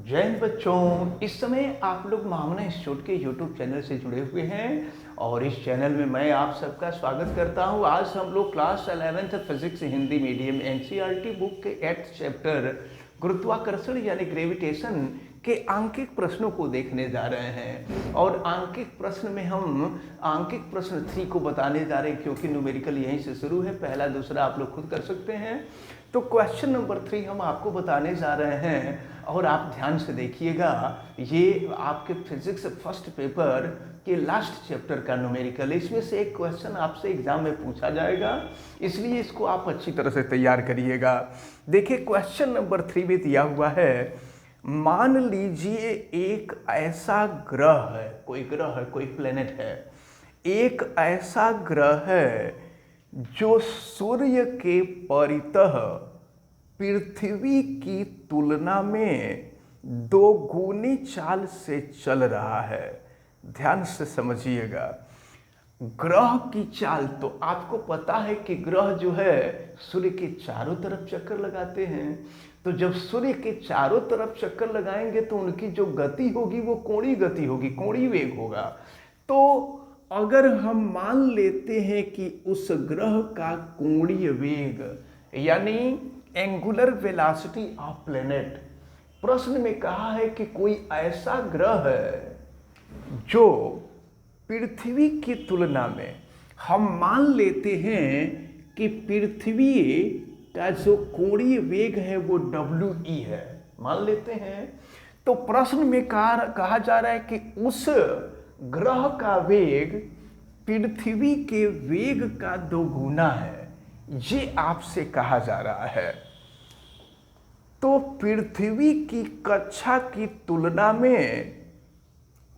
जय हिंद बच्चों। इस समय आप लोग महामना इंस्टीट्यूट के यूट्यूब चैनल से जुड़े हुए हैं और इस चैनल में मैं आप सबका स्वागत करता हूं। आज हम लोग class 11th physics Hindi medium NCERT book के 8th चैप्टर गुरुत्वाकर्षण यानी ग्रेविटेशन के आंकिक प्रश्नों को देखने जा रहे हैं। और आंकिक प्रश्न में हम आंकिक प्रश्न 3 को बताने जा रहे हैं, क्योंकि न्यूमेरिकल यहीं से शुरू है। पहला दूसरा आप लोग खुद कर सकते हैं। तो क्वेश्चन नंबर 3 हम आपको बताने जा रहे हैं और आप ध्यान से देखिएगा। ये आपके फिजिक्स फर्स्ट पेपर के लास्ट चैप्टर का न्यूमेरिकल, इसमें से एक क्वेश्चन आपसे एग्जाम में पूछा जाएगा, इसलिए इसको आप अच्छी तरह से तैयार करिएगा। देखिए क्वेश्चन नंबर 3 में दिया हुआ है, मान लीजिए एक ऐसा ग्रह है, कोई ग्रह है, कोई प्लेनेट है, एक ऐसा ग्रह है जो सूर्य के परितः पृथ्वी की तुलना में 2 गुनी चाल से चल रहा है। ध्यान से समझिएगा, ग्रह की चाल, तो आपको पता है कि ग्रह जो है सूर्य के चारों तरफ चक्कर लगाते हैं। तो जब सूर्य के चारों तरफ चक्कर लगाएंगे तो उनकी जो गति होगी वो कोणीय गति होगी, कोणीय वेग होगा। तो अगर हम मान लेते हैं कि उस ग्रह का कोणीय वेग यानी एंगुलर वेलोसिटी ऑफ प्लेनेट, प्रश्न में कहा है कि कोई ऐसा ग्रह है जो पृथ्वी की तुलना में, हम मान लेते हैं कि पृथ्वी का जो कोणीय वेग है वो WE है, मान लेते हैं। तो प्रश्न में कहा जा रहा है कि उस ग्रह का वेग पृथ्वी के वेग का 2 गुना है, ये आपसे कहा जा रहा है। तो पृथ्वी की कक्षा की तुलना में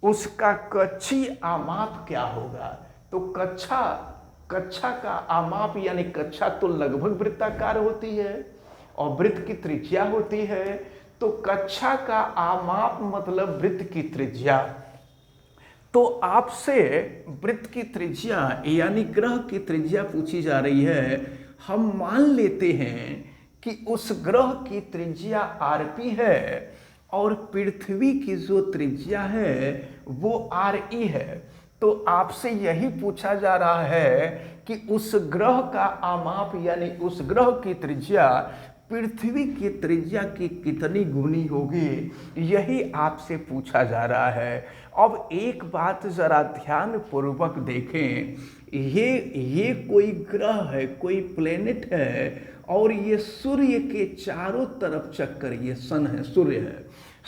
उसका कक्षीय आमाप क्या होगा? तो कक्षा का आमाप यानी कक्षा तो लगभग वृत्ताकार होती है और वृत्त की त्रिज्या होती है। तो कक्षा का आमाप मतलब वृत्त की त्रिज्या। तो आपसे वृत्त की त्रिज्या यानी ग्रह की त्रिज्या पूछी जा रही है। हम मान लेते हैं कि उस ग्रह की त्रिज्या RP है और पृथ्वी की जो त्रिज्या है वो RE है। तो आपसे यही पूछा जा रहा है कि उस ग्रह का आमाप यानी उस ग्रह की त्रिज्या पृथ्वी की त्रिज्या की कितनी गुनी होगी, यही आपसे पूछा जा रहा है। अब एक बात जरा ध्यान पूर्वक देखें, ये कोई ग्रह है, कोई प्लेनेट है और ये सूर्य के चारों तरफ चक्कर, ये सन है, सूर्य है,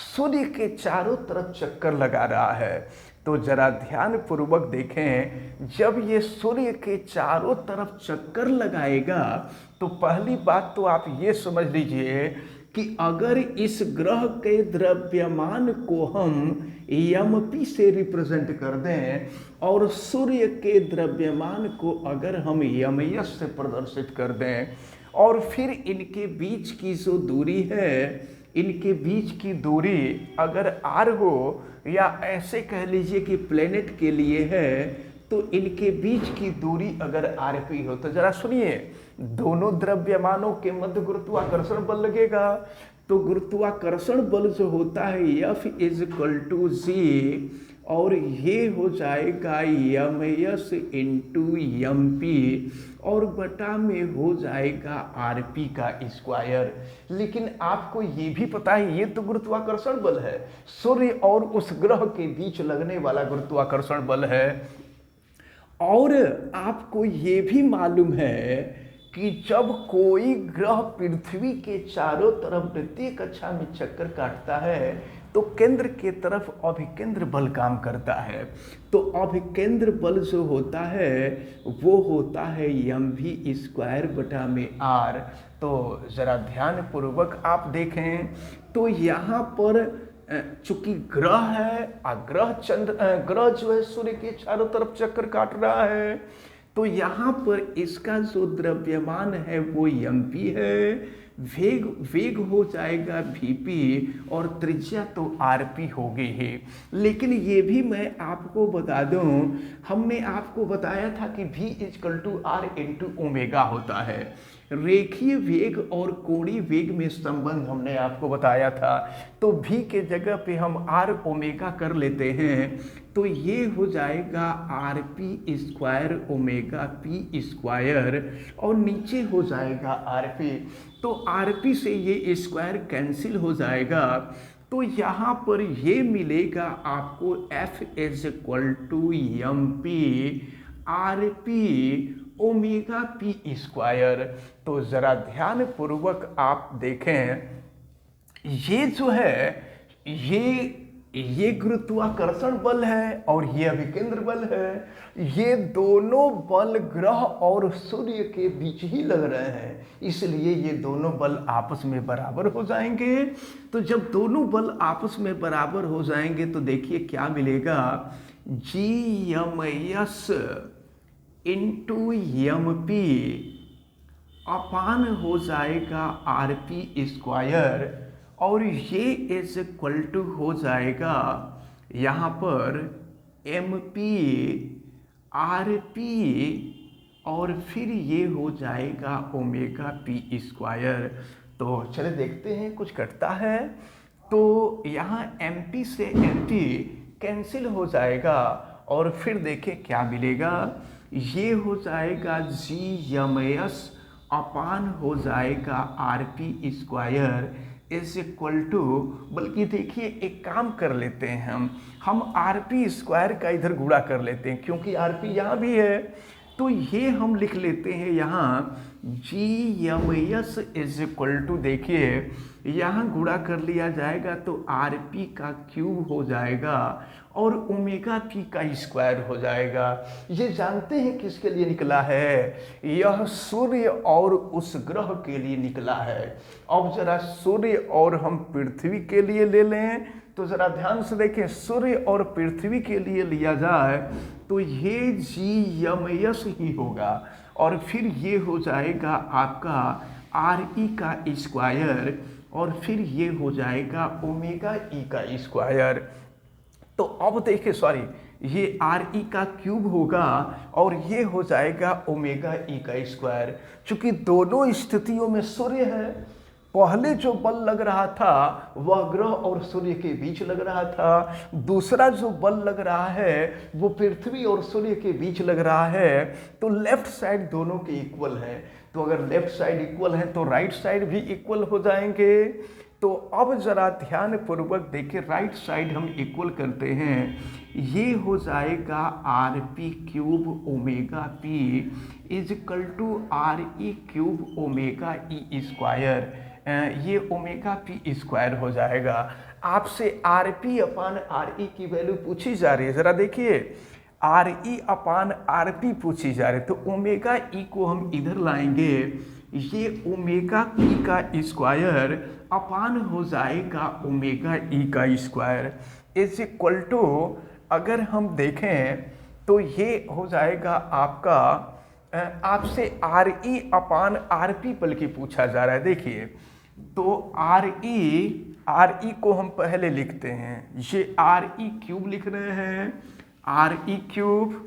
सूर्य के चारों तरफ चक्कर लगा रहा है। तो जरा ध्यान पूर्वक देखें, जब ये सूर्य के चारों तरफ चक्कर लगाएगा तो पहली बात तो आप ये समझ लीजिए कि अगर इस ग्रह के द्रव्यमान को हम MP से रिप्रेजेंट कर दें और सूर्य के द्रव्यमान को अगर हम MS से प्रदर्शित कर दें और फिर इनके बीच की जो दूरी है, इनके बीच की दूरी अगर R हो या ऐसे कह लीजिए कि प्लेनेट के लिए है तो इनके बीच की दूरी अगर RP हो, तो जरा सुनिए, दोनों द्रव्यमानों के मध्य गुरुत्वाकर्षण बल लगेगा। तो गुरुत्वाकर्षण बल जो होता है F = G और ये हो जाएगा MS × MP और बटा में हो जाएगा RP का स्क्वायर। लेकिन आपको ये भी पता है ये तो गुरुत्वाकर्षण बल है, सूर्य और उस ग्रह के बीच लगने वाला गुरुत्वाकर्षण बल है। और आपको ये भी मालूम है कि जब कोई ग्रह पृथ्वी के चारों तरफ वृत्तीय कक्षा में चक्कर काटता है तो केंद्र के तरफ अभिकेंद्र बल काम करता है। तो अभिकेंद्र बल जो होता है वो होता है mv² बटा में R। तो जरा ध्यान पूर्वक आप देखें, तो यहाँ पर चूंकि ग्रह है, ग्रह जो है सूर्य के चारों तरफ चक्कर काट रहा है, तो यहाँ पर इसका जो द्रव्यमान है वो MP है, वेग हो जाएगा VP और त्रिज्या तो RP हो गई है। लेकिन ये भी मैं आपको बता दूं, हमने आपको बताया था कि V = R × ओमेगा होता है। रेखीय वेग और कोणीय वेग में संबंध हमने आपको बताया था। तो v के जगह पे हम r ओमेगा कर लेते हैं, तो ये हो जाएगा R P square omega P square, और नीचे हो जाएगा आर पी। तो आर पी से ये स्क्वायर कैंसिल हो जाएगा, तो यहाँ पर ये मिलेगा आपको F is equal to M P R P omega P square. तो ज़रा ध्यान पूर्वक आप देखें, ये जो है ये गुरुत्वाकर्षण बल है और ये अभिकेंद्र बल है। ये दोनों बल ग्रह और सूर्य के बीच ही लग रहे हैं, इसलिए ये दोनों बल आपस में बराबर हो जाएंगे। तो जब दोनों बल आपस में बराबर हो जाएंगे तो देखिए क्या मिलेगा, G M S into M P upon हो जाएगा आर पी स्क्वायर, और ये इज इक्वल टू हो जाएगा यहाँ पर एम पी आर पी, और फिर ये हो जाएगा ओमेगा पी स्क्वायर। तो चले देखते हैं कुछ कटता है। तो यहाँ एम पी से एम पी कैंसिल हो जाएगा, और फिर देखें क्या मिलेगा, ये हो जाएगा जी एम एस अपान हो जाएगा R P square is equal to, बल्कि देखिए एक काम कर लेते हैं, हम आर पी स्क्वायर का इधर गुणा कर लेते हैं, क्योंकि आर पी यहाँ भी है। तो ये हम लिख लेते हैं यहाँ G M S is equal to, देखिए यहाँ गुणा कर लिया जाएगा तो आर पी का क्यूब हो जाएगा और ओमेगा पी का स्क्वायर हो जाएगा। ये जानते हैं किसके लिए निकला है, यह सूर्य और उस ग्रह के लिए निकला है। अब जरा सूर्य और हम पृथ्वी के लिए ले लें, तो जरा ध्यान से देखें, सूर्य और पृथ्वी के लिए लिया जाए तो ये जी एम एस ही होगा, और फिर ये हो जाएगा आपका आर ई का स्क्वायर, और फिर ये हो जाएगा ओमेगा ई का स्क्वायर। तो अब देखिए, सॉरी, ये आर ई का क्यूब होगा और ये हो जाएगा ओमेगा ई का स्क्वायर। चूंकि दोनों स्थितियों में सूर्य है, पहले जो बल लग रहा था वह ग्रह और सूर्य के बीच लग रहा था, दूसरा जो बल लग रहा है वो पृथ्वी और सूर्य के बीच लग रहा है। तो लेफ्ट साइड दोनों के इक्वल है, तो अगर लेफ्ट साइड इक्वल है तो राइट साइड भी इक्वल हो जाएंगे। तो अब जरा ध्यान पूर्वक देखिए, राइट साइड हम इक्वल करते हैं, ये हो जाएगा R P cube omega P is equal to R E cube omega E square. ये ओमेगा पी स्क्वायर हो जाएगा। आपसे R P upon R E की वैल्यू पूछी जा रही है, ज़रा देखिए, R E upon R P पूछी जा रही है, तो ओमेगा ई को हम इधर लाएंगे, ये ओमेगा पी का स्क्वायर अपान हो जाएगा ओमेगा ई का स्क्वायर इज इक्वल टू, अगर हम देखें तो ये हो जाएगा आपका, आपसे are E upon R P बल्कि पूछा जा रहा है। देखिए, तो आर ई को हम पहले लिखते हैं, ये आर ई क्यूब लिख रहे हैं, आर ई क्यूब,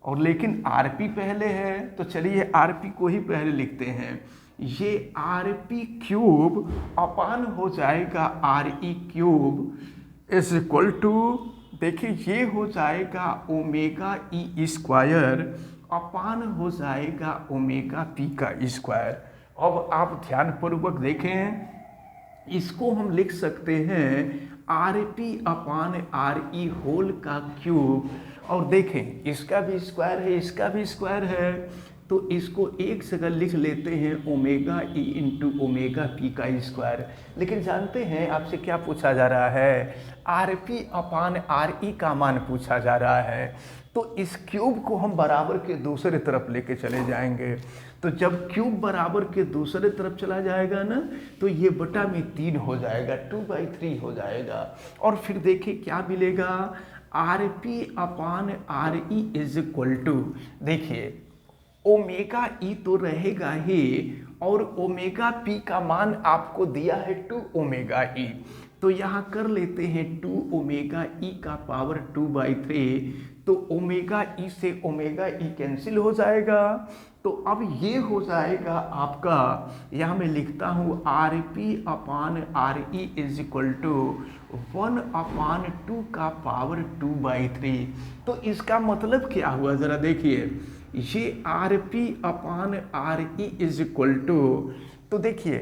और लेकिन आर पी पहले है तो चलिए आर पी को ही पहले लिखते हैं। ये आर पी क्यूब अपान हो जाएगा R E cube is equal to, देखिए ये हो जाएगा ओमेगा ई स्क्वायर अपान हो जाएगा ओमेगा पी का स्क्वायर। अब आप ध्यानपूर्वक देखें, इसको हम लिख सकते हैं R P upon R E whole का क्यूब, और देखें इसका भी स्क्वायर है, इसका भी स्क्वायर है, तो इसको एक जगह लिख लेते हैं omega E into omega P का स्क्वायर। लेकिन जानते हैं आपसे क्या पूछा जा रहा है, आर पी अपान आर ई का मान पूछा जा रहा है। तो इस क्यूब को हम बराबर के दूसरे तरफ लेके चले जाएंगे, तो जब क्यूब बराबर के दूसरे तरफ चला जाएगा ना, तो ये बटा में 3 हो जाएगा, 2/3 हो जाएगा। और फिर देखिए क्या मिलेगा, R P upon R E is equal to, देखिए ओमेगा ई तो रहेगा ही, और ओमेगा पी का मान आपको दिया है 2 ओमेगा ई, तो यहाँ कर लेते हैं 2 ओमेगा ई का पावर 2/3, तो ओमेगा ई से ओमेगा ई कैंसिल हो जाएगा, तो अब ये हो जाएगा आपका, यहाँ मैं लिखता हूँ R P upon R E is equal to 1/2 का पावर 2/3। तो इसका मतलब क्या हुआ ज़रा देखिए, ये R P upon R E is equal to, तो देखिए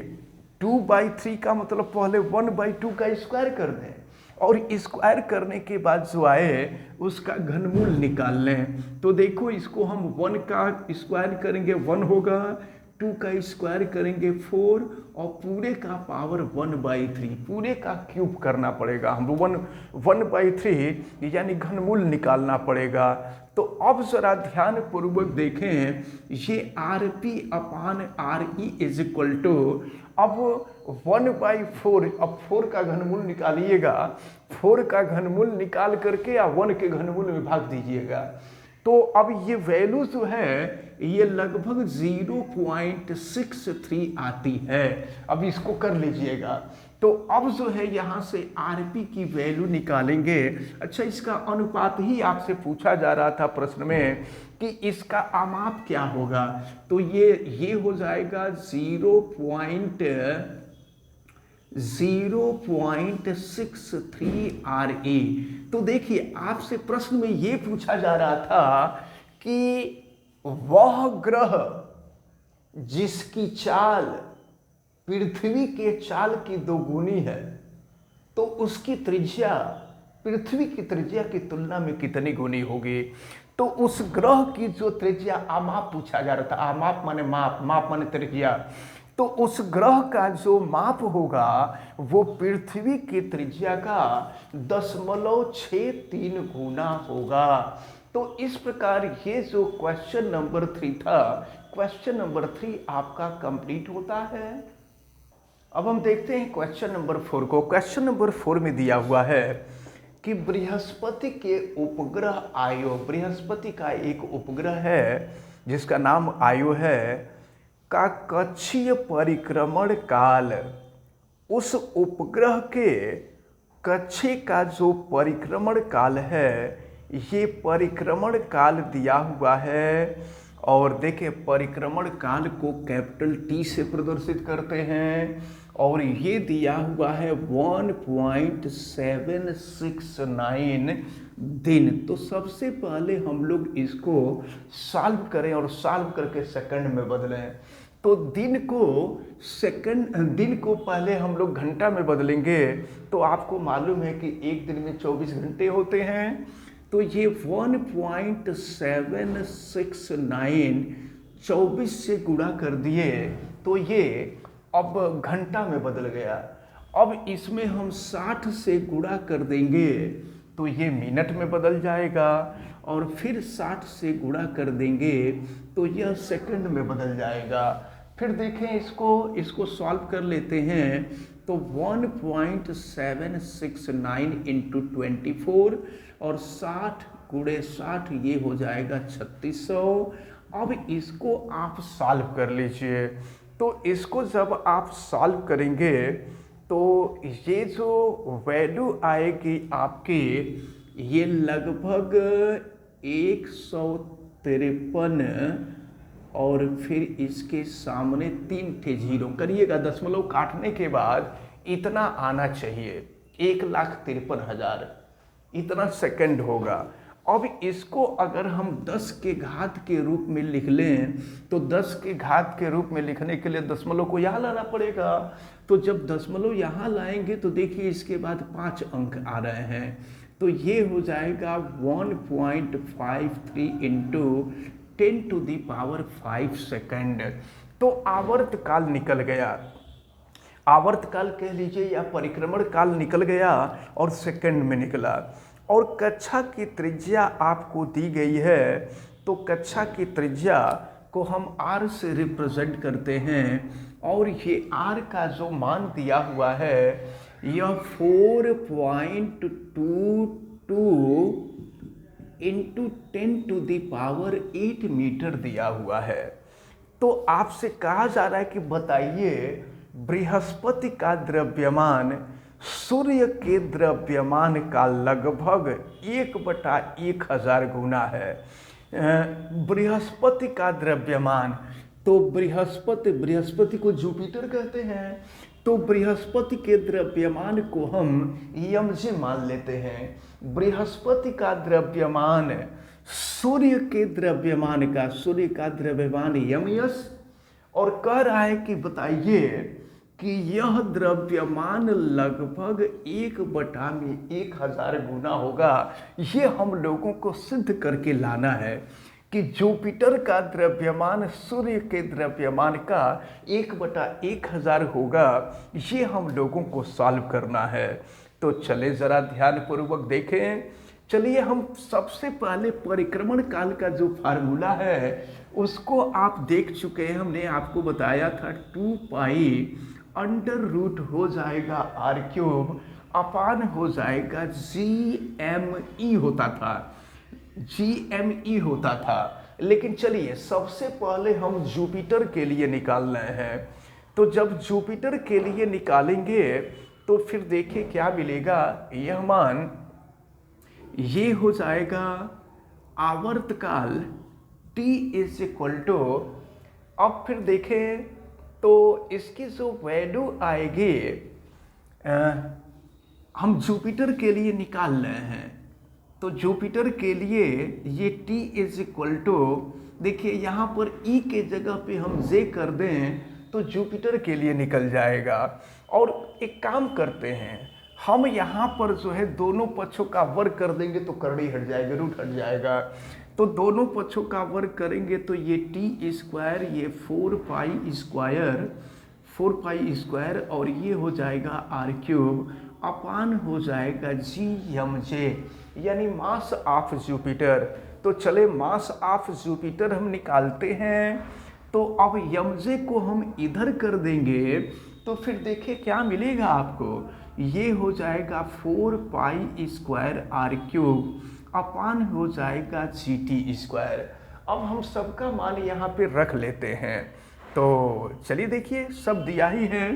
2/3 का मतलब पहले 1/2 का स्क्वायर कर दें और स्क्वायर करने के बाद जो आए उसका घनमूल निकाल लें। तो देखो इसको हम 1 का स्क्वायर करेंगे 1 होगा, 2 का स्क्वायर करेंगे 4 और पूरे का पावर 1/3, पूरे का क्यूब करना पड़ेगा हम 1/3 यानी घनमूल निकालना पड़ेगा। तो अब जरा ध्यान पूर्वक देखें, ये R P upon R E is equal to, अब 1/4, अब 4 का घनमूल निकालिएगा, 4 का घनमूल निकाल करके या 1 के घनमूल में भाग दीजिएगा। तो अब ये वैल्यू जो है ये लगभग 0.63 आती है। अब इसको कर लीजिएगा। तो अब जो है यहाँ से आरपी की वैल्यू निकालेंगे। अच्छा, इसका अनुपात ही आपसे पूछा जा रहा था प्रश्न में कि इसका आमाप क्या होगा। तो ये हो जाएगा 0.63 RE। तो देखिए आपसे प्रश्न में ये पूछा जा रहा था कि वह ग्रह जिसकी चाल पृथ्वी के चाल की 2 गुनी है, तो उसकी त्रिज्या पृथ्वी की त्रिज्या की तुलना में कितनी गुनी होगी। तो उस ग्रह की जो त्रिज्या, आमाप पूछा जा रहा था, आमाप माने माप, माप माने त्रिज्या, तो उस ग्रह का जो माप होगा वो पृथ्वी की त्रिज्या का 0.63 गुना होगा। तो इस प्रकार ये जो क्वेश्चन नंबर 3 था, क्वेश्चन नंबर 3 आपका कंप्लीट होता है। अब हम देखते हैं क्वेश्चन नंबर 4 को। क्वेश्चन नंबर 4 में दिया हुआ है कि बृहस्पति के उपग्रह आयो, बृहस्पति का एक उपग्रह है जिसका नाम आयो है, का कक्षीय परिक्रमण काल, उस उपग्रह के कक्षीय का जो परिक्रमण काल है, ये परिक्रमण काल दिया हुआ है। और देखें परिक्रमण काल को कैपिटल टी से प्रदर्शित करते हैं और ये दिया हुआ है 1.769 दिन। तो सबसे पहले हम लोग इसको सॉल्व करें और सॉल्व करके सेकंड में बदलें। तो दिन को पहले हम लोग घंटा में बदलेंगे। तो आपको मालूम है कि एक दिन में 24 घंटे होते हैं। तो ये 1.769 24 से गुणा कर दिए तो ये अब घंटा में बदल गया। अब इसमें हम 60 से गुणा कर देंगे तो ये मिनट में बदल जाएगा और फिर 60 से गुणा कर देंगे तो यह सेकंड में बदल जाएगा। फिर देखें इसको सॉल्व कर लेते हैं। तो 1.769 इंटू 24 और 60 गुणे 60 ये हो जाएगा 3600। अब इसको आप सॉल्व कर लीजिए। तो इसको जब आप सॉल्व करेंगे तो ये जो वैल्यू आएगी आपकी, ये लगभग 153 और फिर इसके सामने 3 थे जीरो करिएगा, दशमलव काटने के बाद इतना आना चाहिए, 1,53,000 इतना सेकंड होगा। अब इसको अगर हम 10 के घात के रूप में लिख लें तो 10 के घात के रूप में लिखने के लिए दशमलव को यहाँ लाना पड़ेगा। तो जब दशमलव यहाँ लाएंगे तो देखिए इसके बाद 5 अंक आ रहे हैं। तो ये हो जाएगा 1.53 इंटू 10⁵ सेकंड। तो आवर्तकाल निकल गया, आवर्तकाल कह लीजिए या परिक्रमण काल निकल गया और सेकंड में निकला। और कक्षा की त्रिज्या आपको दी गई है। तो कक्षा की त्रिज्या को हम r से रिप्रेजेंट करते हैं और ये r का जो मान दिया हुआ है यह 4.22 इंटू 10⁸ मीटर दिया हुआ है। तो आपसे कहा जा रहा है कि बताइए बृहस्पति का द्रव्यमान सूर्य के द्रव्यमान का लगभग 1/1000 गुना है। बृहस्पति का द्रव्यमान, तो बृहस्पति को जुपिटर कहते हैं, तो बृहस्पति के द्रव्यमान को हम यमजे मान लेते हैं। बृहस्पति का द्रव्यमान सूर्य के द्रव्यमान का, सूर्य का द्रव्यमान यमयस, और कह रहा है कि बताइए कि यह द्रव्यमान लगभग 1/1000 गुना होगा। ये हम लोगों को सिद्ध करके लाना है कि जुपिटर का द्रव्यमान सूर्य के द्रव्यमान का 1/1000 होगा। ये हम लोगों को सॉल्व करना है। तो चले ज़रा ध्यानपूर्वक देखें। चलिए हम सबसे पहले परिक्रमण काल का जो फार्मूला है उसको आप देख चुके हैं। हमने आपको बताया था 2 पाई अंडर रूट हो जाएगा r³ अपान हो जाएगा GME होता था। लेकिन चलिए सबसे पहले हम जुपिटर के लिए निकाल रहे हैं। तो जब जुपिटर के लिए निकालेंगे तो फिर देखिए क्या मिलेगा। यह मान ये हो जाएगा आवर्तकाल t = अब फिर देखें तो इसकी जो वैल्यू आएगी हम जुपिटर के लिए निकाल रहे हैं। तो जुपिटर के लिए ये t देखिए यहाँ पर E के जगह पे हम J कर दें तो जुपिटर के लिए निकल जाएगा। और एक काम करते हैं, हम यहाँ पर जो है दोनों पक्षों का वर्ग कर देंगे तो करड़ी हट जाएगा, रूट हट जाएगा। तो दोनों पक्षों का वर्ग करेंगे तो ये t², ये 4π² और ये हो जाएगा r³ अपान हो जाएगा GMJ, यानी मास ऑफ जुपिटर। तो चले मास ऑफ जुपिटर हम निकालते हैं। तो अब यमजे को हम इधर कर देंगे तो फिर देखिए क्या मिलेगा आपको। ये हो जाएगा 4π² r³ अपान हो जाएगा GT²। अब हम सबका मान यहाँ पे रख लेते हैं। तो चलिए देखिए सब दिया ही है।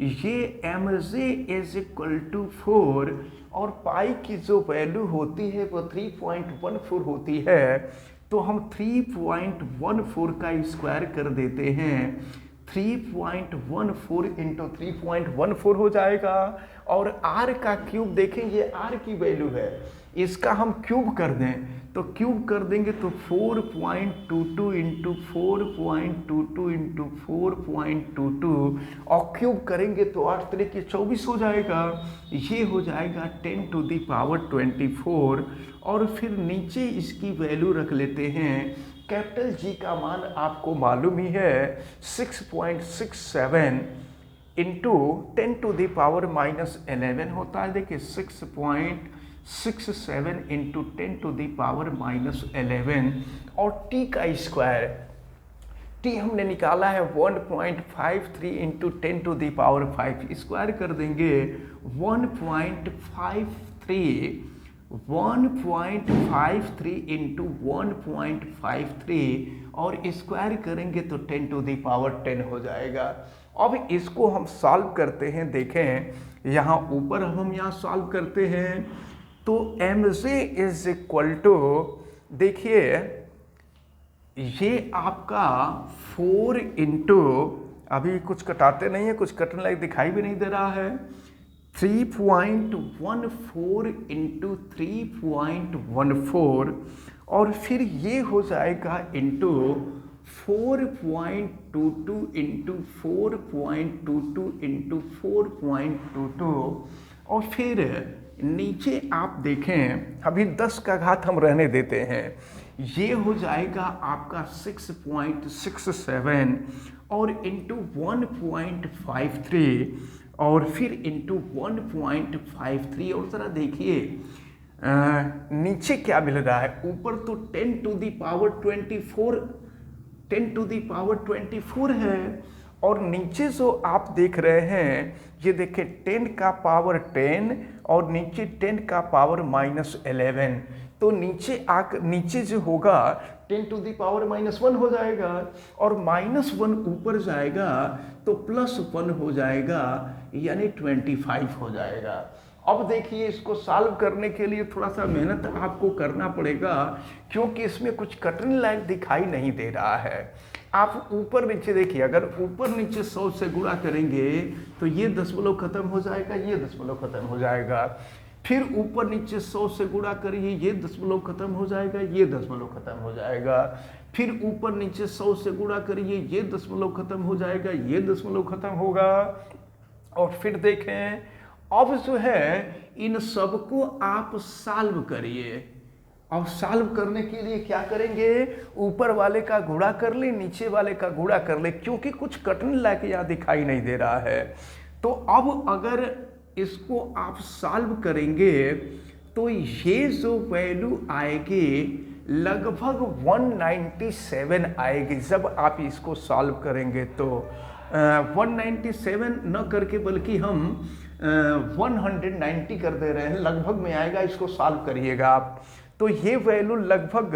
ये mj = 4 और पाई की जो वैल्यू होती है वो 3.14 होती है। तो हम 3.14 का स्क्वायर कर देते हैं। 3.14 × 3.14 हो जाएगा। और r का क्यूब देखें, ये r की वैल्यू है, इसका हम क्यूब कर दें तो क्यूब कर देंगे तो 4.22 × 4.22 × 4.22 और क्यूब करेंगे तो 8 × 24 हो जाएगा। ये हो जाएगा 10⁻24। और फिर नीचे इसकी वैल्यू रख लेते हैं। कैपिटल G का मान आपको मालूम ही है 6.67 × 10⁻11 होता है। देखिए 6.67 × 10⁻11 और t का स्क्वायर, t हमने निकाला है 1.53 × 10⁵ स्क्वायर कर देंगे 1.53 × 1.53 और स्क्वायर करेंगे तो 10⁻10 हो जाएगा। अब इसको हम सॉल्व करते हैं। देखें यहाँ ऊपर हम यहाँ सॉल्व करते हैं तो mj = देखिए ये आपका 4 × अभी कुछ कटाते नहीं है, कुछ कटने लायक दिखाई भी नहीं दे रहा है। 3.14 × 3.14 और फिर ये हो जाएगा इंटू 4.22 × 4.22 × 4.22 और फिर नीचे आप देखें, अभी 10 का घात हम रहने देते हैं। ये हो जाएगा आपका 6.67 और इंटू 1.53 और फिर इंटू 1.53 और ज़रा देखिए नीचे क्या मिल रहा है। ऊपर तो 10⁻24 है और नीचे जो आप देख रहे हैं ये देखिए 10⁻10 और नीचे 10⁻11। तो नीचे जो होगा 10⁻−1 हो जाएगा और -1 ऊपर जाएगा तो +1 हो जाएगा यानी 25 हो जाएगा। अब देखिए इसको सॉल्व करने के लिए थोड़ा सा मेहनत आपको करना पड़ेगा, क्योंकि इसमें कुछ कटने लायक दिखाई नहीं दे रहा है। आप ऊपर नीचे देखिए, अगर ऊपर नीचे 100 से गुणा करेंगे तो ये दशमलव खत्म हो जाएगा, ये दशमलव खत्म हो जाएगा। फिर ऊपर नीचे 100 से गुणा करिए, ये दशमलव खत्म हो जाएगा, ये दशमलव खत्म हो जाएगा। फिर ऊपर नीचे 100 से गुणा करिए, ये दशमलव खत्म हो जाएगा, ये दशमलव खत्म होगा। और फिर देखें, अब जो है इन सबको आप सॉल्व करिए। अब सॉल्व करने के लिए क्या करेंगे, ऊपर वाले का गुणा कर ले, नीचे वाले का गुणा कर ले, क्योंकि कुछ कटने लायक यहाँ दिखाई नहीं दे रहा है। तो अब अगर इसको आप सॉल्व करेंगे तो ये जो वैल्यू आएगी लगभग 197 आएगी। जब आप इसको सॉल्व करेंगे तो 197 न करके बल्कि हम 190 कर दे रहे हैं, लगभग में आएगा। इसको सॉल्व करिएगा आप, तो ये वैल्यू लगभग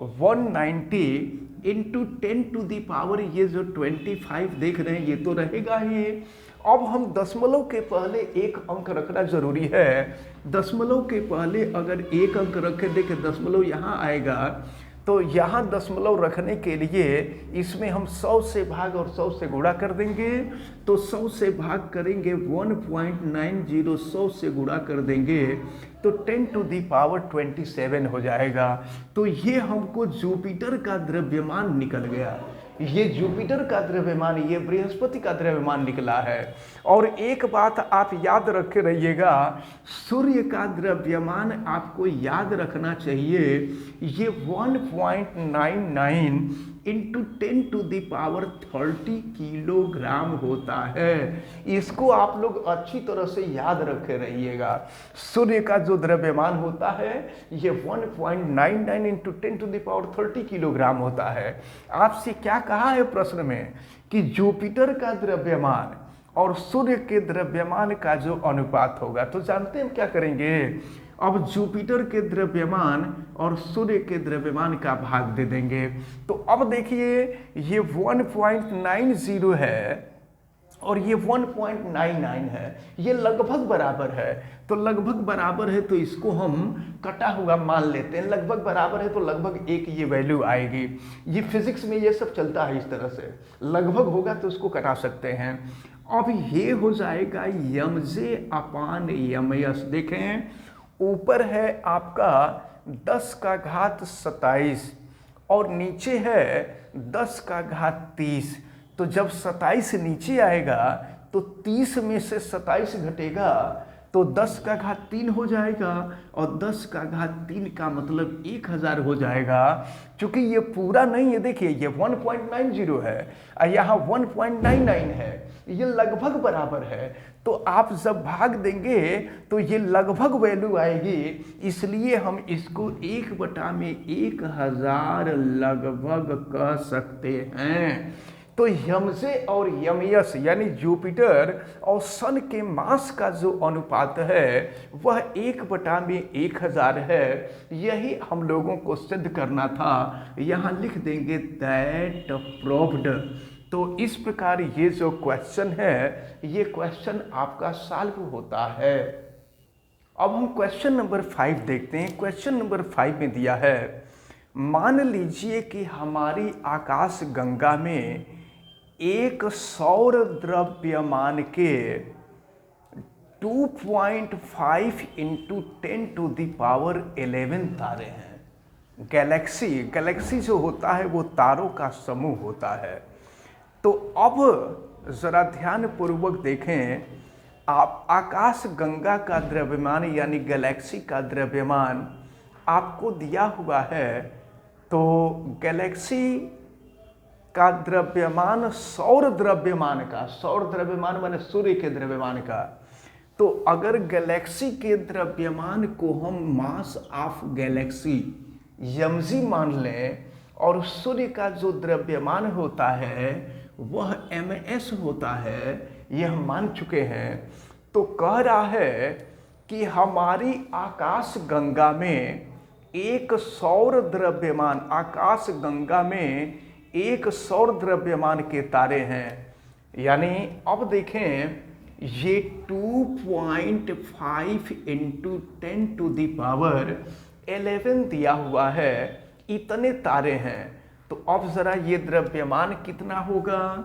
190 इंटू 10 टू दी पावर, ये जो 25 देख रहे हैं ये तो रहेगा ही। अब हम दशमलव के पहले एक अंक रखना जरूरी है। दशमलव के पहले अगर एक अंक रखे, देखिए दशमलव यहाँ आएगा, तो यहाँ दशमलव रखने के लिए इसमें हम 100 से भाग और 100 से गुणा कर देंगे। तो 100 से भाग करेंगे 1.90, 100 से गुणा कर देंगे तो 10 टू दी पावर 27 हो जाएगा। तो ये हमको जुपिटर का द्रव्यमान निकल गया। ये जुपिटर का द्रव्यमान, ये बृहस्पति का द्रव्यमान निकला है। और एक बात आप याद रखे रहिएगा, सूर्य का द्रव्यमान आपको याद रखना चाहिए, ये 1.99 into 10 to the power 30 kilogram होता है। इसको आप लोग अच्छी तरह से याद रखे रहिएगा। सूर्य का जो द्रव्यमान होता है ये 1.99 into 10 to the power 30 kilogram होता है। आपसे क्या कहा है प्रश्न में कि जुपिटर का द्रव्यमान और सूर्य के द्रव्यमान का जो अनुपात होगा, तो जानते हैं हम क्या करेंगे। अब जुपिटर के द्रव्यमान और सूर्य के द्रव्यमान का भाग दे देंगे। तो अब देखिए ये 1.90 है और ये 1.99 है, ये लगभग बराबर है। तो लगभग बराबर है तो इसको हम कटा हुआ मान लेते हैं। लगभग बराबर है तो लगभग एक ये वैल्यू आएगी। ये फिजिक्स में ये सब चलता है इस तरह से, लगभग होगा तो उसको कटा सकते हैं। अब ये हो जाएगा mj अपान ms। देखें ऊपर है आपका 10 का घात 27 और नीचे है 10 का घात 30। तो जब 27 नीचे आएगा तो 30 में से 27 घटेगा तो 10 का घात 3 हो जाएगा और 10 का घात 3 का मतलब 1000 हो जाएगा। क्योंकि ये पूरा नहीं है, देखिए ये 1.90 है और यहाँ 1.99 है, ये लगभग बराबर है। तो आप जब भाग देंगे तो ये लगभग वैल्यू आएगी, इसलिए हम इसको 1/1000 लगभग कह सकते हैं। तो mj और ms यानी जुपिटर और सन के मास का जो अनुपात है वह 1/1000 है। यही हम लोगों को सिद्ध करना था। यहाँ लिख देंगे दैट प्रूव्ड। तो इस प्रकार ये जो क्वेश्चन है ये क्वेश्चन आपका सॉल्व होता है। अब हम क्वेश्चन नंबर 5 देखते हैं। क्वेश्चन नंबर 5 में दिया है, मान लीजिए कि हमारी आकाश गंगा में एक सौर द्रव्यमान के 2.5 इंटू 10 टू दी पावर 11 तारे हैं। गैलेक्सी जो होता है वो तारों का समूह होता है। तो अब जरा ध्यान पूर्वक देखें, आप आकाश गंगा का द्रव्यमान यानी गैलेक्सी का द्रव्यमान आपको दिया हुआ है। तो गैलेक्सी का द्रव्यमान सौर द्रव्यमान माने सूर्य के द्रव्यमान का। तो अगर गैलेक्सी के द्रव्यमान को हम मास ऑफ गैलेक्सी mg मान लें और सूर्य का जो द्रव्यमान होता है वह ms होता है, यह मान चुके हैं। तो कह रहा है कि हमारी आकाश गंगा में एक सौर द्रव्यमान, आकाश गंगा में एक सौर द्रव्यमान के तारे हैं। यानी अब देखें ये 2.5 इंटू 10⁻11 दिया हुआ है, इतने तारे हैं। तो अब जरा ये द्रव्यमान कितना होगा?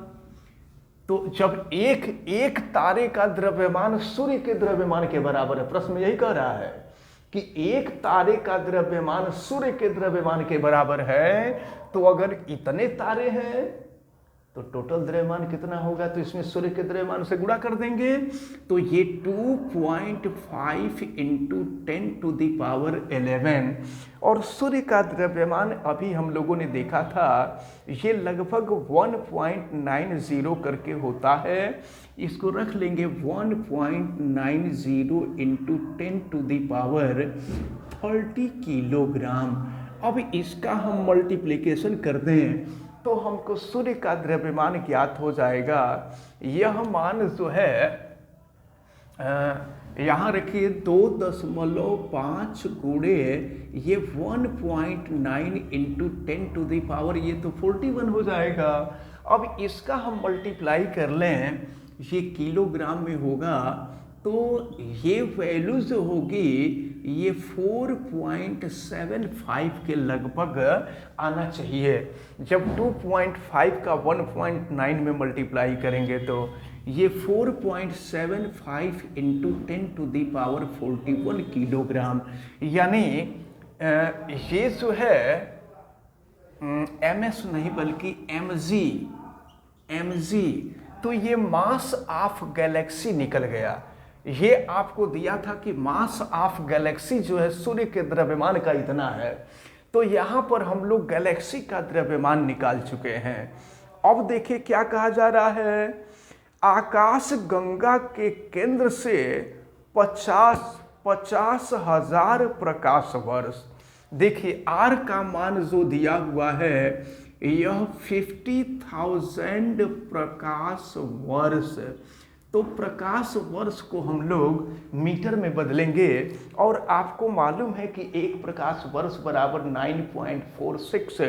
तो जब एक तारे का द्रव्यमान सूर्य के द्रव्यमान के बराबर है, प्रश्न यही कह रहा है कि एक तारे का द्रव्यमान सूर्य के द्रव्यमान के बराबर है, तो अगर इतने तारे हैं तो टोटल द्रव्यमान कितना होगा? तो इसमें सूर्य के द्रव्यमान से गुणा कर देंगे। तो ये 2.5 इंटू 10⁻11 और सूर्य का द्रव्यमान अभी हम लोगों ने देखा था, ये लगभग 1.90 करके होता है। इसको रख लेंगे 1.90 इंटू 10⁻30 किलोग्राम। अब इसका हम मल्टीप्लिकेशन कर दें तो हमको सूर्य का द्रव्यमान ज्ञात हो जाएगा। यह मान जो है यहाँ रखिए 2.5 गुणे ये 1.9 इंटू 10⁻, ये तो 41 हो जाएगा। अब इसका हम मल्टीप्लाई कर लें, ये किलोग्राम में होगा, तो ये वैल्यू जो होगी ये 4.75 के लगभग आना चाहिए। जब 2.5 का 1.9 में मल्टीप्लाई करेंगे तो ये 4.75 इंटू 10⁻41 किलोग्राम, यानी ये जो है एमएस नहीं बल्कि एमजी, तो ये मास ऑफ गैलेक्सी निकल गया। ये आपको दिया था कि मास ऑफ गैलेक्सी जो है सूर्य के द्रव्यमान का इतना है, तो यहाँ पर हम लोग गैलेक्सी का द्रव्यमान निकाल चुके हैं। अब देखिए क्या कहा जा रहा है, आकाश गंगा के केंद्र से 50,000 प्रकाश वर्ष। देखिए आर का मान जो दिया हुआ है यह 50,000 प्रकाश वर्ष। तो प्रकाश वर्ष को हम लोग मीटर में बदलेंगे, और आपको मालूम है कि एक प्रकाश वर्ष बराबर 9.46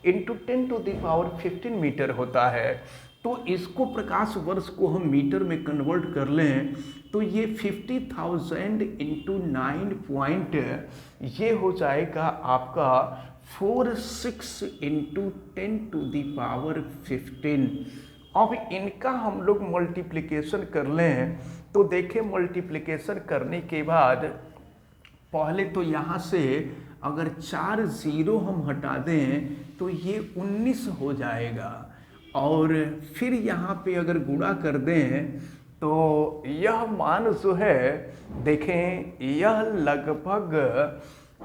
इंटू 10⁻15 मीटर होता है। तो इसको प्रकाश वर्ष को हम मीटर में कन्वर्ट कर लें तो ये 50,000 इंटू 9 ये हो जाएगा आपका 46 इंटू 10⁻15। अब इनका हम लोग मल्टीप्लिकेशन कर लें तो देखें, मल्टीप्लिकेशन करने के बाद पहले तो यहाँ से अगर 4 0 हम हटा दें तो ये 19 हो जाएगा, और फिर यहाँ पे अगर गुणा कर दें तो यह मान जो है देखें यह लगभग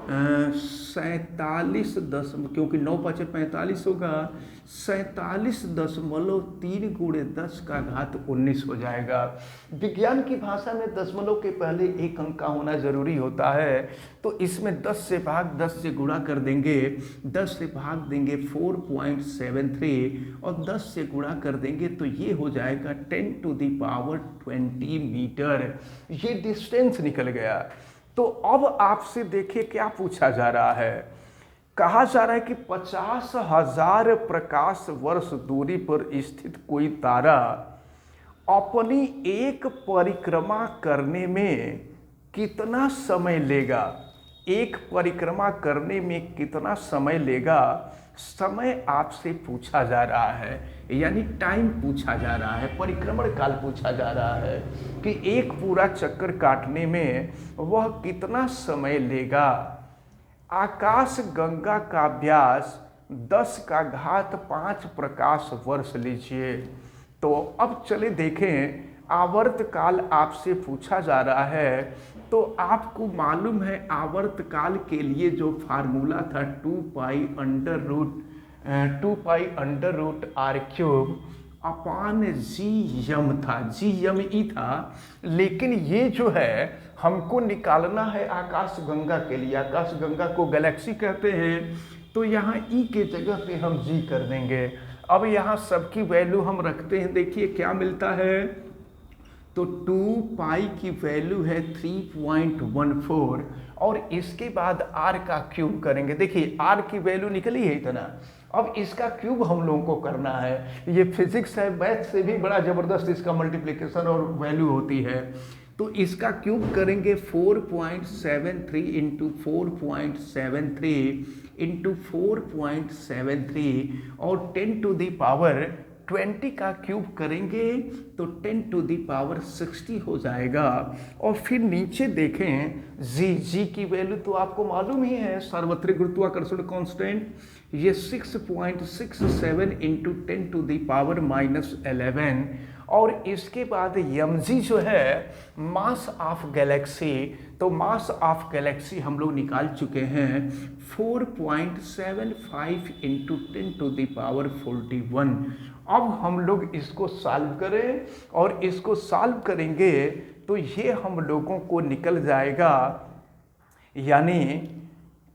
47 क्योंकि 9 × 5 = 45 होगा, 47.3 × 10⁻19 हो जाएगा। विज्ञान की भाषा में दशमलव के पहले एक अंक का होना जरूरी होता है, तो इसमें 10 से भाग 10 से गुणा कर देंगे, 10 से भाग देंगे 4.73 और 10 से गुणा कर देंगे तो ये हो जाएगा 10⁻20 मीटर। ये डिस्टेंस निकल गया। तो अब आपसे देखिए क्या पूछा जा रहा है, कहा जा रहा है कि 50,000 प्रकाश वर्ष दूरी पर स्थित कोई तारा अपनी एक परिक्रमा करने में कितना समय लेगा। एक परिक्रमा करने में कितना समय लेगा, समय आपसे पूछा जा रहा है, यानी टाइम पूछा जा रहा है, परिक्रमण काल पूछा जा रहा है कि एक पूरा चक्कर काटने में वह कितना समय लेगा। आकाश गंगा का व्यास 10⁵ प्रकाश वर्ष लीजिए। तो अब चले देखें, आवर्त काल आपसे पूछा जा रहा है, तो आपको मालूम है आवर्त काल के लिए जो फार्मूला था 2π√r³ था, GME था। लेकिन ये जो है हमको निकालना है आकाश गंगा के लिए, आकाश गंगा को गैलेक्सी कहते हैं, तो यहाँ E के जगह पे हम G कर देंगे। अब यहाँ सबकी वैल्यू हम रखते हैं, देखिए क्या मिलता है, तो 2π की वैल्यू है 3.14 और इसके बाद r का क्यूब करेंगे। देखिए r की वैल्यू निकली है इतना, अब इसका क्यूब हम लोगों को करना है। ये फिजिक्स है, मैथ से भी बड़ा ज़बरदस्त इसका मल्टीप्लिकेशन और वैल्यू होती है। तो इसका क्यूब करेंगे 4.73 इंटू 4.73 इंटू 4.73 और 10 टू दी पावर 20 का क्यूब करेंगे तो 10 टू दी पावर 60 हो जाएगा। और फिर नीचे देखें जी की वैल्यू तो आपको मालूम ही है, सार्वत्रिक गुरुत्वाकर्षण कांस्टेंट, ये 6.67 इंटू 10 टू दी पावर -11। और इसके बाद mg जो है मास ऑफ गैलेक्सी, तो मास ऑफ गैलेक्सी हम लोग निकाल चुके हैं 4.75 इंटू 10 टू दी पावर 41। अब हम लोग इसको सॉल्व करें और इसको सॉल्व करेंगे तो ये हम लोगों को निकल जाएगा, यानी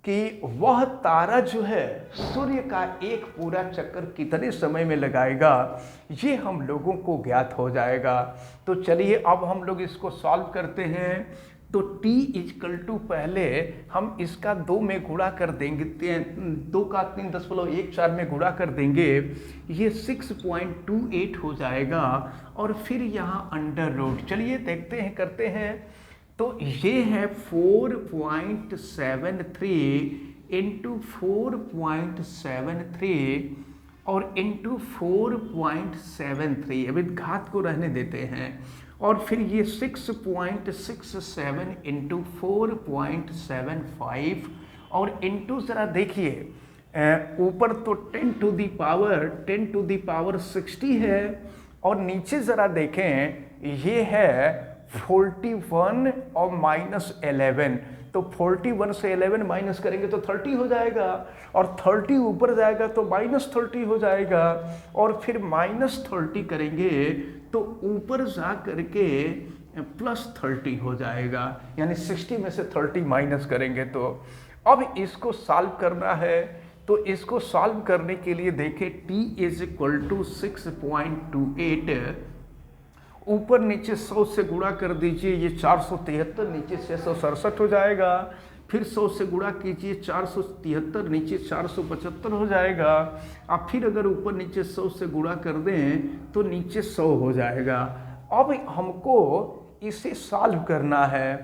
कि वह तारा जो है सूर्य का एक पूरा चक्कर कितने समय में लगाएगा, ये हम लोगों को ज्ञात हो जाएगा। तो चलिए अब हम लोग इसको सॉल्व करते हैं। तो t इक्वल टू पहले हम इसका 2 में गुणा कर देंगे, 2 का 3.14 में गुणा कर देंगे, ये 6.28 हो जाएगा। और फिर यहाँ अंडर रूट, चलिए देखते हैं, करते हैं। तो ये है 4.73 इंटू 4.73 और इंटू 4.73, अभी घात को रहने देते हैं। और फिर ये 6.67 इंटू 4.75 और इंटू ज़रा देखिए ऊपर तो 10 टू दी पावर 60 है और नीचे ज़रा देखें ये है 41 और -11। तो 41 से 11 माइनस करेंगे तो 30 हो जाएगा और 30 ऊपर जाएगा तो -30 हो जाएगा और फिर -30 करेंगे तो ऊपर जा करके +30 हो जाएगा, यानी 60 में से 30 माइनस करेंगे। तो अब इसको सॉल्व करना है। तो इसको सॉल्व करने के लिए देखें t इज इक्वल टू 6.28, ऊपर नीचे 100 से गुणा कर दीजिए, ये 473, नीचे 667 हो जाएगा। फिर 100 से गुणा कीजिए, 473, नीचे 475 हो जाएगा। अब फिर अगर ऊपर नीचे 100 से गुणा कर दें तो नीचे 100 हो जाएगा। अब हमको इसे सॉल्व करना है।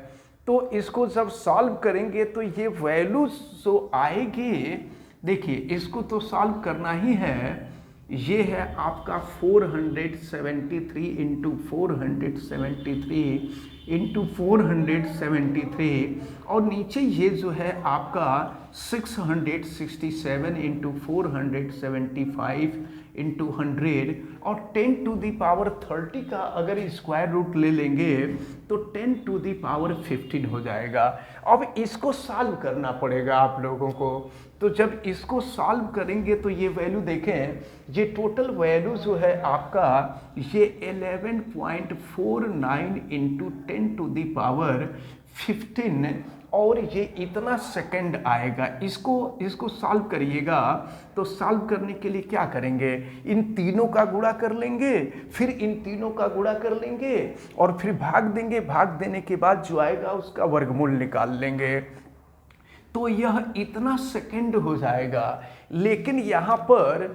तो इसको जब सॉल्व करेंगे तो ये वैल्यू जो आएगी, देखिए इसको तो सॉल्व करना ही है। ये है आपका 473 इंटू 473 इंटू 473 और नीचे ये जो है आपका 667 इंटू 475 इंटू 100 और 10 टू दी पावर 30 का अगर स्क्वायर रूट ले लेंगे तो 10 टू दी पावर 15 हो जाएगा। अब इसको सॉल्व करना पड़ेगा आप लोगों को। तो जब इसको सॉल्व करेंगे तो ये वैल्यू देखें, ये टोटल वैल्यू जो है आपका ये 11.49 इंटू 10 टू दी पावर 15 और ये इतना सेकंड आएगा। इसको सॉल्व करिएगा। तो सॉल्व करने के लिए क्या करेंगे, इन तीनों का गुणा कर लेंगे, फिर इन तीनों का गुणा कर लेंगे और फिर भाग देंगे। भाग देने के बाद जो आएगा उसका वर्गमूल निकाल लेंगे। तो यह इतना सेकंड हो जाएगा। लेकिन यहाँ पर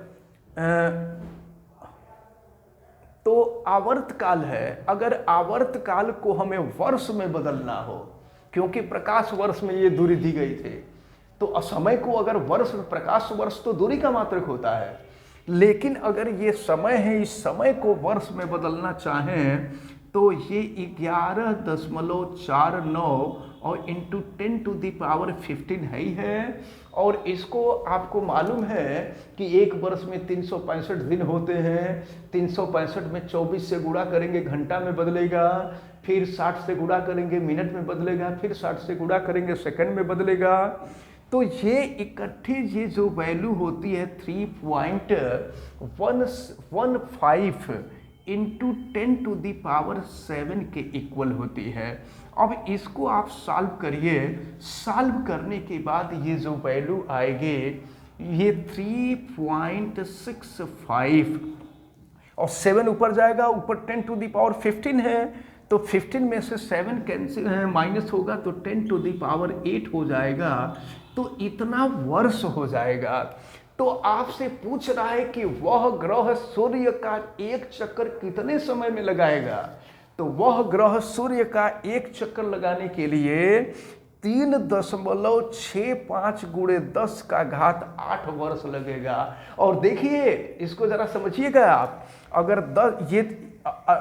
तो आवर्तकाल है। अगर आवर्तकाल को हमें वर्ष में बदलना हो, क्योंकि प्रकाश वर्ष में ये दूरी दी गई थी, तो समय को अगर वर्ष, प्रकाश वर्ष तो दूरी का मात्रक होता है, लेकिन अगर ये समय है, इस समय को वर्ष में बदलना चाहें तो ये 11.49 और इंटू 10 टू दी पावर 15 है ही है। और इसको आपको मालूम है कि एक वर्ष में 365 दिन होते हैं। 365 में 24 से गुणा करेंगे घंटा में बदलेगा, फिर 60 से गुणा करेंगे मिनट में बदलेगा, फिर 60 से गुणा करेंगे सेकंड में बदलेगा। तो ये इकट्ठे ये जो वैल्यू होती है 3.115 इंटू 10 टू दी पावर 7 के इक्वल होती है। अब इसको आप सॉल्व करिए। सॉल्व करने के बाद ये जो वैल्यू आएगी ये 3.65 और 7 ऊपर जाएगा, ऊपर 10 टू दी पावर 15 है, तो 15 में से 7 कैंसिल माइनस होगा तो 10 टू दी पावर 8 हो जाएगा। तो इतना वर्ष हो जाएगा। तो आपसे पूछ रहा है कि वह ग्रह सूर्य का एक चक्कर कितने समय में लगाएगा। तो वह ग्रह सूर्य का एक चक्कर लगाने के लिए 3.65 गुणे 10 का घात 8 वर्ष लगेगा। और देखिए इसको जरा समझिएगा आप, अगर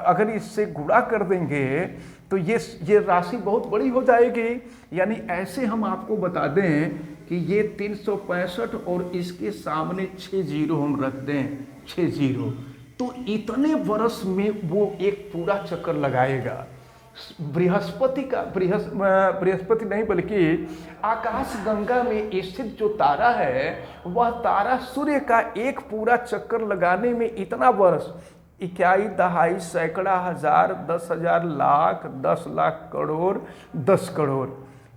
अगर इससे गुणा कर देंगे तो ये राशि बहुत बड़ी हो जाएगी। यानी ऐसे हम आपको बता दें कि ये 365 और इसके सामने 6 जीरो हम रख दें, 6 जीरो, तो इतने वर्ष में वो एक पूरा चक्कर लगाएगा। बृहस्पति नहीं बल्कि आकाश गंगा में स्थित जो तारा है, वह तारा सूर्य का एक पूरा चक्कर लगाने में इतना वर्ष, इकाई दहाई सैकड़ा हजार 10,000 लाख 10 लाख करोड़ 10 करोड़,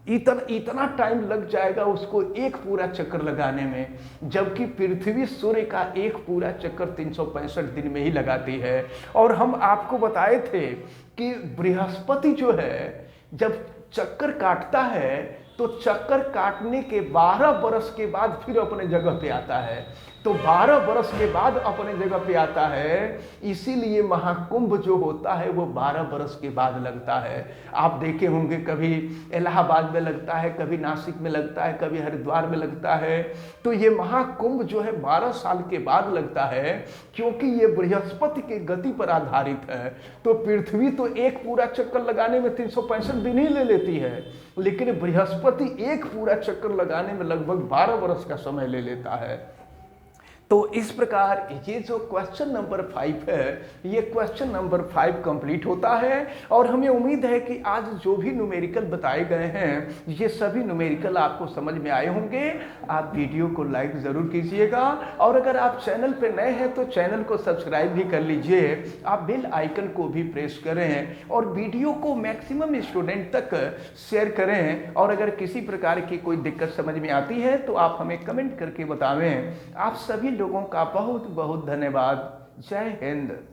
इतना टाइम लग जाएगा उसको एक पूरा चक्कर लगाने में। जबकि पृथ्वी सूर्य का एक पूरा चक्कर 365 दिन में ही लगाती है। और हम आपको बताए थे कि बृहस्पति जो है जब चक्कर काटता है तो चक्कर काटने के 12 बरस के बाद फिर अपने जगह पे आता है। तो 12 बरस के बाद अपने जगह पे आता है, इसीलिए महाकुंभ जो होता है वो 12 बरस के बाद लगता है। आप देखे होंगे कभी इलाहाबाद में लगता है, कभी नासिक में लगता है, कभी हरिद्वार में लगता है। तो ये महाकुंभ जो है 12 साल के बाद लगता है, क्योंकि ये बृहस्पति की गति पर आधारित है। तो पृथ्वी तो एक पूरा चक्कर लगाने में 365 दिन ही ले लेती है, लेकिन बृहस्पति एक पूरा चक्कर लगाने में लगभग 12 वर्ष का समय ले लेता है। तो इस प्रकार ये जो क्वेश्चन नंबर 5 है, ये क्वेश्चन नंबर 5 कंप्लीट होता है। और हमें उम्मीद है कि आज जो भी न्यूमेरिकल बताए गए हैं, ये सभी न्यूमेरिकल आपको समझ में आए होंगे। आप वीडियो को लाइक ज़रूर कीजिएगा, और अगर आप चैनल पे नए हैं तो चैनल को सब्सक्राइब भी कर लीजिए। आप बेल आइकन को भी प्रेस करें और वीडियो को मैक्सिमम स्टूडेंट तक शेयर करें। और अगर किसी प्रकार की कोई दिक्कत समझ में आती है तो आप हमें कमेंट करके बतावें। आप सभी लोगों का बहुत बहुत धन्यवाद। जय हिंद।